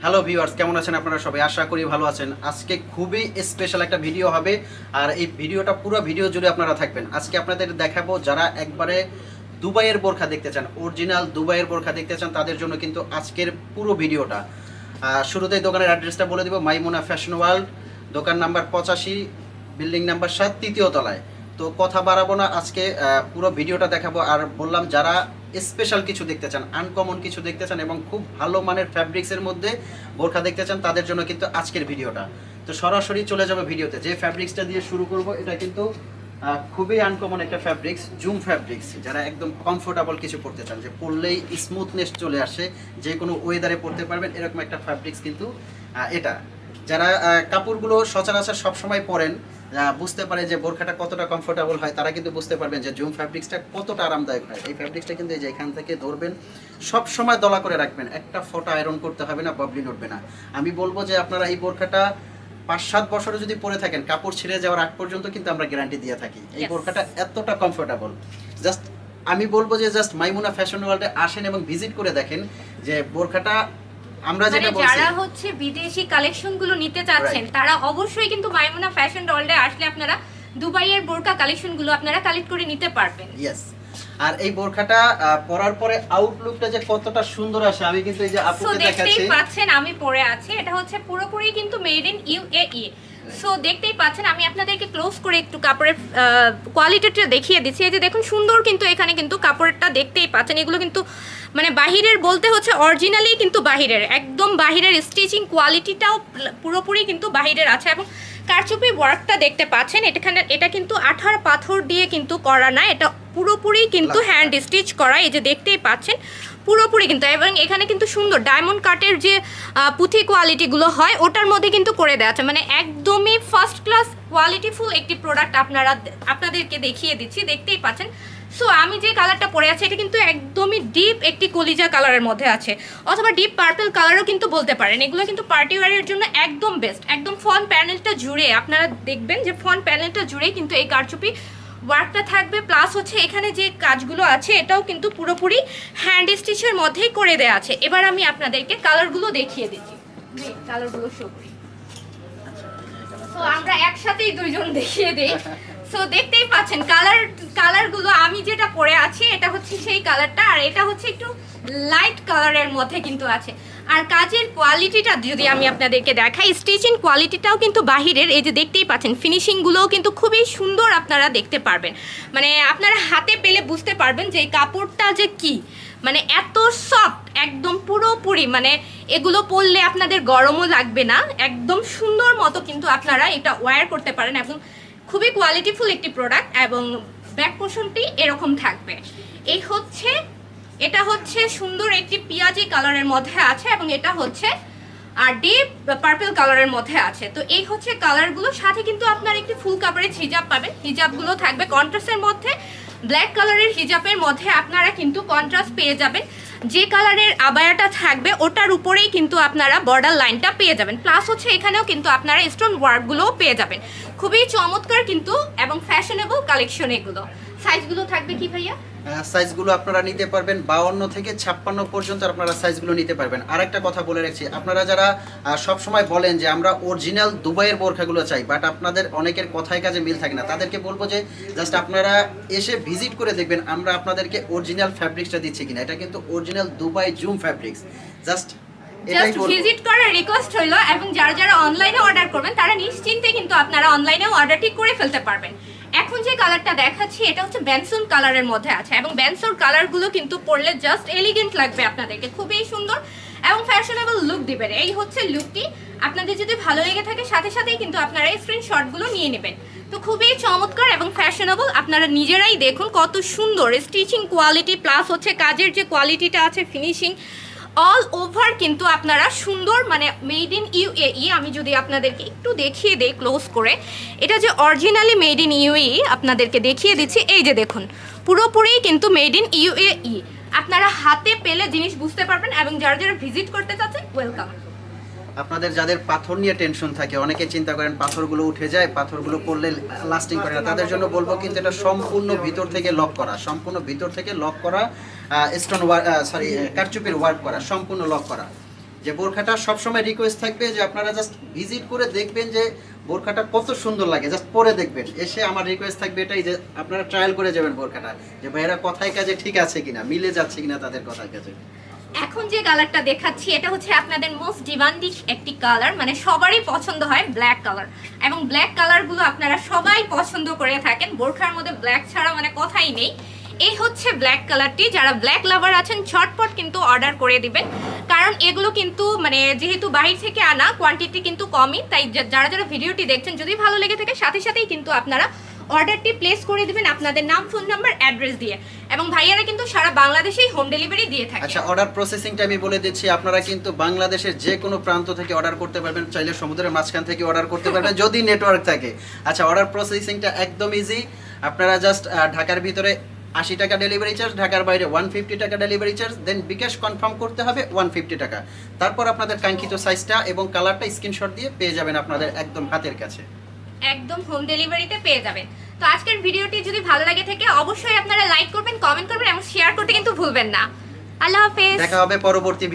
Hello viewers, কেমন আছেন আপনারা সবাই? আশা করি ভালো আছেন। আজকে খুবই স্পেশাল একটা ভিডিও হবে, আর এই ভিডিওটা পুরো ভিডিও জুড়ে আপনারা থাকবেন। আজকে আপনাদের দেখাবো যারা একবারে দুবাইয়ের বোরখা দেখতে চান, অরিজিনাল দুবাইয়ের বোরখা দেখতে চান, তাদের জন্য কিন্তু আজকের পুরো ভিডিওটা। শুরুতেই দোকানের অ্যাড্রেসটা বলে দিব, মাইমুনা ফ্যাশন ওয়ার্ল্ড, দোকান নাম্বার 85, বিল্ডিং নাম্বার 7, তৃতীয় তলায়। তো কথা বাড়াবো না, আজকে পুরো ভিডিওটা দেখাবো। আর বললাম যারা স্পেশাল কিছু দেখতে চান, আনকমন কিছু দেখতে চান এবং খুব ভালো মানের ফ্যাব্রিক্সের মধ্যে বোরখা দেখতে চান, তাদের জন্য কিন্তু আজকের ভিডিওটা। তো সরাসরি চলে যাবে ভিডিওতে। যে ফ্যাব্রিক্সটা দিয়ে শুরু করব, এটা কিন্তু খুবই আনকমন একটা ফ্যাব্রিক্স, জুম ফ্যাব্রিক্স। যারা একদম কমফোর্টেবল কিছু পরতে চান, যে পরলেই স্মুথনেস চলে আসে, যে কোনো ওয়েদারে পরতে পারবেন, এরকম একটা ফ্যাব্রিক্স কিন্তু এটা। যারা কাপড়গুলো সচরাচর সবসময় পরেন, বুঝতে পারে যে বোরখাটা কতটা কমফোর্টেবল হয়, তারা কিন্তু বুঝতে পারবেন যে জুম ফ্যাব্রিক্সটা কতটা আরামদায়ক হয়। এই ফ্যাব্রিক্সটা কিন্তু এই যে এখান থেকে ধরবেন, সব সময় দলা করে রাখবেন, একটা ফোঁটা আয়রন করতে হবে না, বাবলিন উঠবে না। আমি বলবো যে আপনারা এই বোরখাটা 5-7 বছরে যদি পরে থাকেন, কাপড় ছিঁড়ে যাওয়ার আগ পর্যন্ত কিন্তু আমরা গ্যারান্টি দিয়ে থাকি। এই বোরখাটা এতটা কমফোর্টেবল। জাস্ট আমি বলবো যে জাস্ট মাইমুনা ফ্যাশন ওয়ার্ল্ডে আসেন এবং ভিজিট করে দেখেন যে বোরখাটা আমরা যেটা বলছি। যারা হচ্ছে বিদেশি কালেকশনগুলো নিতে চাচ্ছেন, তারা অবশ্যই কিন্তু মাইমুনা ফ্যাশন ওয়ার্ল্ডে আসলে আপনারা দুবাইয়ের বোরকা কালেকশনগুলো আপনারা কালেক্ট করে নিতে পারবেন। ইয়েস। আর এই বোরখাটা পরার পরে আউটলুকটা যে কতটা সুন্দর আসে, আমি কিন্তু এই যে আপুকে দেখাচ্ছি, দেখতেই পাচ্ছেন আমি পরে আছি। এটা হচ্ছে পুরোপুরি কিন্তু মেড ইন ইউএই। সো দেখতেই পাচ্ছেন, আমি আপনাদেরকে ক্লোজ করে একটু কাপড়ের কোয়ালিটিটা দেখিয়ে দিচ্ছি। এই যে দেখুন, সুন্দর কিন্তু এখানে কিন্তু কাপড়টা দেখতেই পাচ্ছেন। এগুলো কিন্তু মানে বাহিরের বলতে হচ্ছে অরিজিনালি কিন্তু বাহিরের, একদম বাহিরের স্টিচিং কোয়ালিটিটাও পুরোপুরি কিন্তু বাহিরের আছে। এবং কারচুপি ওয়ার্কটা দেখতে পাচ্ছেন, এটা কিন্তু আঠার পাথর দিয়ে কিন্তু করা না, এটা পুরোপুরি কিন্তু হ্যান্ড স্টিচ করা। এই যে দেখতেই পাচ্ছেন পুরোপুরি কিন্তু, এবং এখানে কিন্তু সুন্দর ডায়মন্ড কাটের যে পুঁথি কোয়ালিটিগুলো হয় ওটার মধ্যে কিন্তু করে দেওয়া আছে। মানে একদমই ফার্স্ট ক্লাস কোয়ালিটিফুল একটি প্রোডাক্ট আপনাদেরকে দেখিয়ে দিচ্ছি, দেখতেই পাচ্ছেন। সো আমি যে কালারটা পরে আছি, এটা কিন্তু একদমই ডিপ একটি কলিজা কালারের মধ্যে আছে, অথবা ডিপ পার্পল কালারও কিন্তু বলতে পারেন। এগুলো কিন্তু পার্টি ওয়্যারের জন্য একদম বেস্ট। একদম ফ্রন্ট প্যানেলটা জুড়ে আপনারা দেখবেন যে ফ্রন্ট প্যানেলটা জুড়েই কিন্তু এই কারচুপি ওয়ার্কটা থাকবে। প্লাস হচ্ছে এখানে যে কাজগুলো আছে, এটাও কিন্তু পুরোপুরি হ্যান্ড স্টিচের মধ্যেই করে দেওয়া আছে। এবার আমি আপনাদেরকে কালারগুলো দেখিয়ে দিচ্ছি, কালারগুলো শো করি। তো আমরা একসাথেই দুইজন দেখিয়ে দেই। সো দেখতেই পাচ্ছেন কালারগুলো, আমি যেটা পরে আছি এটা হচ্ছে সেই কালারটা, আর এটা হচ্ছে একটু লাইট কালারের মধ্যে কিন্তু আছে। আর কাজের কোয়ালিটিটা যদি আমি আপনাদেরকে দেখাই, স্টিচিং কোয়ালিটিটাও কিন্তু বাহিরের। এই যে দেখতেই পাচ্ছেন, ফিনিশিংগুলোও কিন্তু খুবই সুন্দর আপনারা দেখতে পারবেন। মানে আপনারা হাতে পেলে বুঝতে পারবেন যে এই কাপড়টা যে কি, মানে এত সফট, একদম পুরোপুরি, মানে এগুলো পরলে আপনাদের গরমও লাগবে না, একদম সুন্দর মতো কিন্তু আপনারা এটা ওয়্যার করতে পারেন। এবং খুবই কোয়ালিটিফুল একটি প্রোডাক্ট, এবং ব্যাক পোর্শনটি এরকম থাকবে। এটা হচ্ছে সুন্দর একটি পিঁয়াজি কালারের মধ্যে আছে, এবং এটা হচ্ছে আর ডিপ পার্পল কালারের মধ্যে আছে। তো এই হচ্ছে কালারগুলো। সাথে কিন্তু আপনার একটি ফুল কাভারেজ হিজাব পাবেন। হিজাবগুলো থাকবে কন্ট্রাস্টের মধ্যে, ব্ল্যাক কালারের হিজাবের মধ্যে আপনারা কিন্তু কন্ট্রাস্ট পেয়ে যাবেন। যে কালারের আবায়াটা থাকবে ওটার উপরেই কিন্তু আপনারা বর্ডার লাইনটা পেয়ে যাবেন। প্লাস হচ্ছে এখানেও কিন্তু আপনারা স্টোন ওয়ার্কগুলোও পেয়ে যাবেন। খুবই চমৎকার কিন্তু এবং ফ্যাশনেবল কালেকশন এগুলো। সাইজগুলো থাকবে কি ভাইয়া? সাইজগুলো আপনারা নিতে পারবেন 52 থেকে 56 পর্যন্ত আপনারা সাইজগুলো নিতে পারবেন। আরেকটা কথা বলে রাখছি, আপনারা যারা সব সময় বলেন যে আমরা অরিজিনাল দুবাইয়ের বোরখাগুলো চাই, বাট আপনাদের অনেকের কথায় কাজে মিল থাকে না, তাদেরকে বলবো যে জাস্ট আপনারা এসে ভিজিট করে দেখবেন আমরা আপনাদেরকে অরিজিনাল ফ্যাব্রিক্সটা দিচ্ছি কিনা। এটা কিন্তু original Dubai zoom fabrics. Just visit করার রিকোয়েস্ট হলো। এবং যারা অনলাইনে অর্ডার করবেন, তারা নিশ্চিন্তে কিন্তু আপনারা অনলাইনেও অর্ডারটি করে ফেলতে পারবেন। এখন যে কালারটা দেখাচ্ছি, এটা হচ্ছে বেনসন কালারের মধ্যে আছে, এবং বেনসন কালারগুলো কিন্তু পরলে জাস্ট এলিগেন্ট লাগবে আপনাদেরকে, খুবই সুন্দর এবং ফ্যাশনেবল লুক দিবেন। এই হচ্ছে লুকটি। আপনাদের যদি ভালো লেগে থাকে, সাথে সাথেই কিন্তু আপনারা এই স্ক্রিনশটগুলো নিয়ে নেবেন। তো খুবই চমৎকার এবং ফ্যাশনেবল। আপনারা নিজেরাই দেখুন কত সুন্দর স্টিচিং কোয়ালিটি, প্লাস হচ্ছে কাজের যে কোয়ালিটিটা আছে, ফিনিশিং অল ওভার কিন্তু আপনারা সুন্দর, মানে মেড ইন ইউএই। আমি যদি আপনাদেরকে একটু দেখিয়ে দেই ক্লোজ করে, এটা যে অরিজিনালি মেড ইন ইউএই আপনাদেরকে দেখিয়ে দিচ্ছি। এই যে দেখুন, পুরোপুরি কিন্তু মেড ইন ইউএই। আপনারা হাতে পেলে জিনিস বুঝতে পারবেন। এবং যারা ভিজিট করতে চাচ্ছেন, ওয়েলকাম। আপনাদের যাদের পাথর নিয়ে টেনশন থাকে, অনেকে চিন্তা করেন পাথরগুলো উঠে যায়, পাথরগুলো পড়লে লাস্টিং করে না, তাদের জন্য বলবো কিন্তু এটা সম্পূর্ণ ভিতর থেকে লক করা, সম্পূর্ণ ভিতর থেকে লক করা, স্টোন ওয়ার্ক কারচুপির ওয়ার্ক করা, সম্পূর্ণ লক করা। যে বোরখাটা সবসময় রিকোয়েস্ট থাকবে যে আপনারা জাস্ট ভিজিট করে দেখবেন যে বোরখাটা কত সুন্দর লাগে, জাস্ট পরে দেখবেন। এসে আমার রিকোয়েস্ট থাকবে এটাই যে আপনারা ট্রায়াল করে যাবেন বোরখাটা, যে ভাইয়েরা কথায় কাজে ঠিক আছে কিনা, মিলে যাচ্ছে কিনা তাদের কথায় কাজে। এখন যে কালারটা দেখাচ্ছি এটা হচ্ছে আপনাদের মোস্ট ডিমান্ডিং একটি কালার, মানে সবারই পছন্দ হয় ব্ল্যাক কালার, এবং ব্ল্যাক কালারগুলো আপনারা সবাই পছন্দ করে থাকেন। বোরখার মধ্যে ব্ল্যাক ছাড়া মানে কথাই নেই। এই হচ্ছে ব্ল্যাক কালারটি, যারা ব্ল্যাক লাভার আছেন ঝটপট কিন্তু অর্ডার করে দিবেন, কারণ এগুলো কিন্তু মানে যেহেতু বাহির থেকে আনা, কোয়ান্টিটি কিন্তু কমই, তাই যারা যারা ভিডিওটি দেখছেন যদি ভালো লেগে থাকে সাথে সাথেই কিন্তু আপনারা অর্ডারটি প্লেস করে দিবেন আপনাদের নাম, ফোন নাম্বার, অ্যাড্রেস দিয়ে, এবং ভাইয়ারা কিন্তু সারা বাংলাদেশেই হোম ডেলিভারি দিয়ে থাকে। আচ্ছা, অর্ডার প্রসেসিংটা আমি বলে দিচ্ছি। আপনারা কিন্তু বাংলাদেশের যে কোনো প্রান্ত থেকে অর্ডার করতে পারবেন, চাইলে সমুদ্রের মাঝখান থেকে অর্ডার করতে পারবেন যদি নেটওয়ার্ক থাকে। আচ্ছা, অর্ডার প্রসেসিংটা একদম ইজি। আপনারা জাস্ট ঢাকার ভিতরে 80 টাকা ডেলিভারি চার্জ, ঢাকার বাইরে 150 টাকা ডেলিভারি চার্জ, দেন বিকাশ কনফার্ম করতে হবে 150 টাকা। তারপর আপনাদের কাঙ্ক্ষিত সাইজটা এবং কালারটা স্ক্রিনশট দিয়ে পেয়ে যাবেন আপনাদের একদম হাতের কাছে, একদম হোম ডেলিভারিতে পেয়ে যাবেন। তো আজকের ভিডিওটি যদি ভালো লাগে থাকে অবশ্যই আপনারা লাইক করবেন, কমেন্ট করবেন এবং শেয়ার করতে কিন্তু ভুলবেন না। আল্লাহ হাফেজ। দেখা হবে পরবর্তী